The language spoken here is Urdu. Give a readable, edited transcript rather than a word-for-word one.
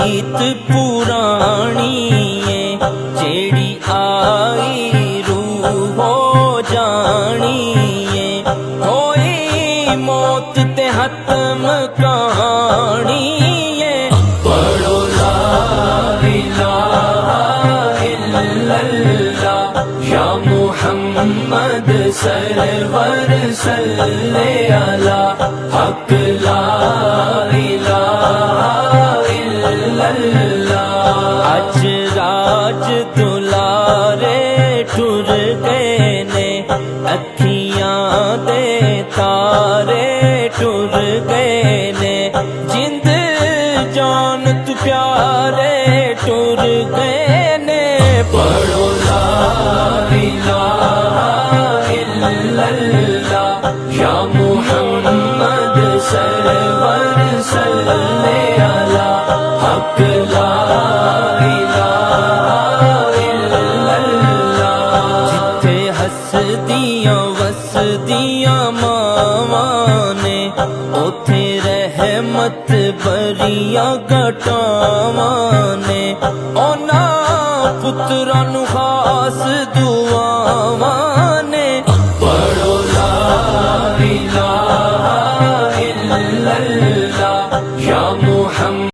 ریت پرانی ہے جیڑی آئی روح ہو جانی ہے ہوئی موت تے حتم کہانی ہے پڑھو لا الہ الا اللہ یا محمد سرور صلی علی حق لا الہ الا اللہ اج راج دلارے ٹر گئے نے اکھیاں دے تارے ٹر گئے نے جند جان تو پیارے ٹر گئے نے پڑھو لا الہ الا اللہ یا محمد سرور صلی علی حق لا الہ الا اللہ جتھے ہسدیاں وسدیاں ماواں نے اوتھے رحمت بریاں گٹاواں نے اونا پتراں نوں خاص دعاواں